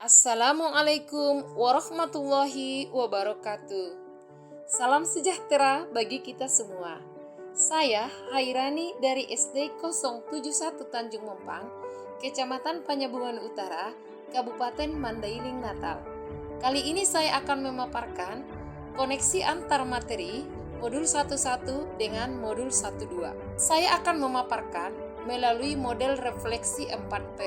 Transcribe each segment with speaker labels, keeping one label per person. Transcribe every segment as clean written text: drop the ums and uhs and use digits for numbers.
Speaker 1: Assalamualaikum warahmatullahi wabarakatuh. Salam sejahtera bagi kita semua. Saya Hairani dari SD 071 Tanjung Mempang, Kecamatan Panyabungan Utara, Kabupaten Mandailing, Natal. Kali ini saya akan memaparkan koneksi antar materi modul 11 dengan modul 12. Saya akan memaparkan melalui model refleksi 4P,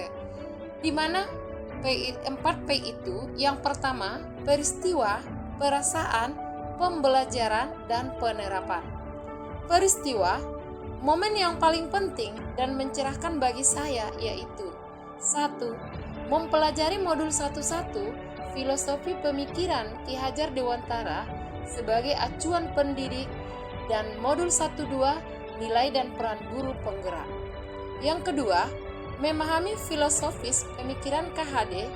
Speaker 1: di mana 4P itu yang pertama peristiwa, perasaan, pembelajaran, dan penerapan. Peristiwa, momen yang paling penting dan mencerahkan bagi saya yaitu 1. Mempelajari modul 11 filosofi pemikiran Ki Hajar Dewantara sebagai acuan pendidik dan modul 12 nilai dan peran guru penggerak. Yang kedua, memahami filosofis pemikiran KHD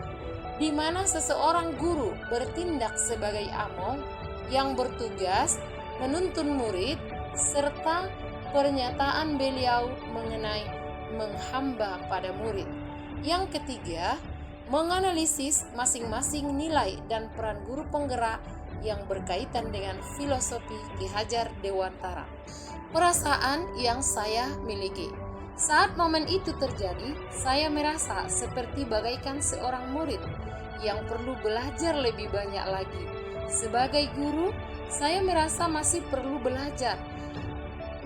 Speaker 1: di mana seseorang guru bertindak sebagai among yang bertugas menuntun murid serta pernyataan beliau mengenai menghamba pada murid. Yang ketiga, menganalisis masing-masing nilai dan peran guru penggerak yang berkaitan dengan filosofi Ki Hajar Dewantara. Perasaan yang saya miliki. Saat momen itu terjadi, saya merasa seperti bagaikan seorang murid yang perlu belajar lebih banyak lagi. Sebagai guru, saya merasa masih perlu belajar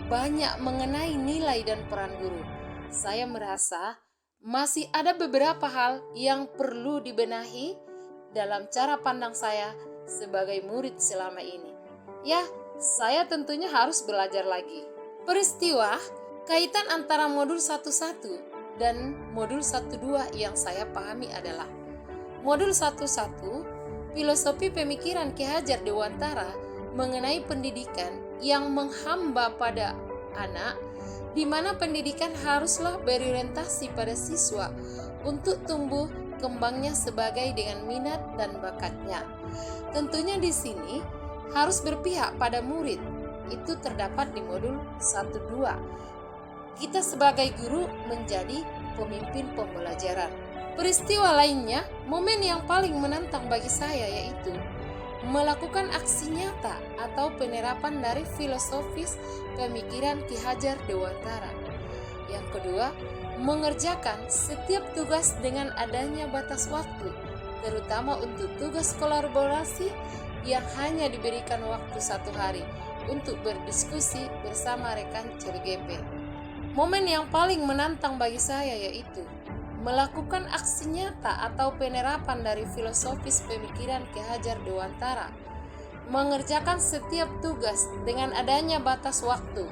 Speaker 1: banyak mengenai nilai dan peran guru. Saya merasa masih ada beberapa hal yang perlu dibenahi dalam cara pandang saya sebagai murid selama ini. Ya, saya tentunya harus belajar lagi. Peristiwa kaitan antara modul 11 dan modul 12 yang saya pahami adalah modul 11 filosofi pemikiran Ki Hajar Dewantara mengenai pendidikan yang menghamba pada anak, di mana pendidikan haruslah berorientasi pada siswa untuk tumbuh kembangnya sebagai dengan minat dan bakatnya. Tentunya di sini harus berpihak pada murid. Itu terdapat di modul 12. Kita sebagai guru menjadi pemimpin pembelajaran. Peristiwa lainnya, momen yang paling menantang bagi saya yaitu melakukan aksi nyata atau penerapan dari filosofis pemikiran Ki Hajar Dewantara. Yang kedua, mengerjakan setiap tugas dengan adanya batas waktu, terutama untuk tugas kolaborasi yang hanya diberikan waktu 1 hari untuk berdiskusi bersama rekan CGP. Momen yang paling menantang bagi saya yaitu melakukan aksi nyata atau penerapan dari filosofis pemikiran Ki Hajar Dewantara, mengerjakan setiap tugas dengan adanya batas waktu,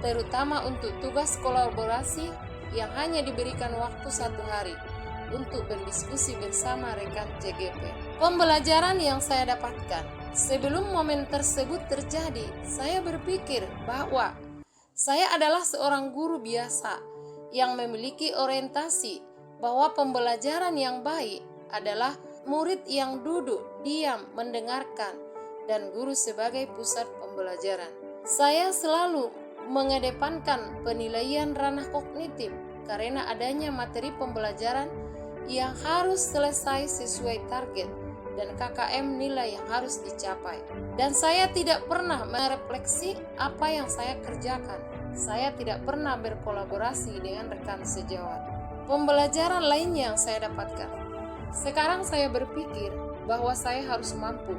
Speaker 1: terutama untuk tugas kolaborasi yang hanya diberikan waktu 1 hari untuk berdiskusi bersama rekan CGP. Pembelajaran yang saya dapatkan sebelum momen tersebut terjadi, saya berpikir bahwa saya adalah seorang guru biasa yang memiliki orientasi bahwa pembelajaran yang baik adalah murid yang duduk, diam, mendengarkan, dan guru sebagai pusat pembelajaran. Saya selalu mengedepankan penilaian ranah kognitif karena adanya materi pembelajaran yang harus selesai sesuai target dan KKM nilai yang harus dicapai. Dan saya tidak pernah merefleksi apa yang saya kerjakan. Saya tidak pernah berkolaborasi dengan rekan sejawat. Pembelajaran lainnya yang saya dapatkan. Sekarang saya berpikir bahwa saya harus mampu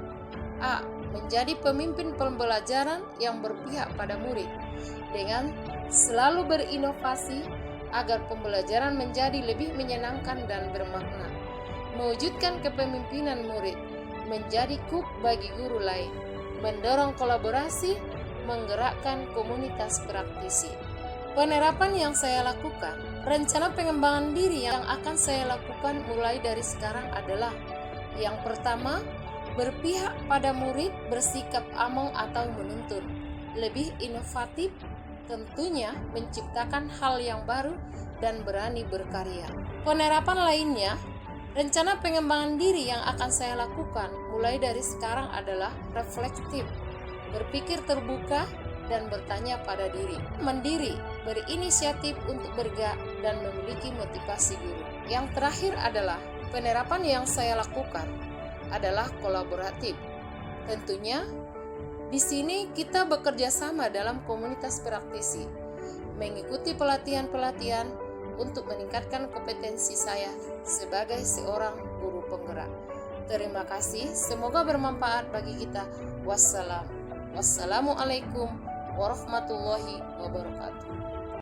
Speaker 1: menjadi pemimpin pembelajaran yang berpihak pada murid dengan selalu berinovasi agar pembelajaran menjadi lebih menyenangkan dan bermakna. Mewujudkan kepemimpinan murid menjadi kuk bagi guru lain, mendorong kolaborasi, menggerakkan komunitas praktisi. Penerapan yang saya lakukan, rencana pengembangan diri yang akan saya lakukan mulai dari sekarang adalah yang pertama, berpihak pada murid, bersikap among atau menuntun, lebih inovatif, tentunya menciptakan hal yang baru dan berani berkarya. Penerapan lainnya, rencana pengembangan diri yang akan saya lakukan mulai dari sekarang adalah reflektif, berpikir terbuka dan bertanya pada diri, mandiri, berinisiatif untuk bergerak dan memiliki motivasi guru. Yang terakhir adalah Penerapan yang saya lakukan adalah kolaboratif. Tentunya di sini kita bekerja sama dalam komunitas praktisi, mengikuti pelatihan-pelatihan untuk meningkatkan kompetensi saya sebagai seorang guru penggerak. Terima kasih, semoga bermanfaat bagi kita. Wassalamualaikum warahmatullahi wabarakatuh.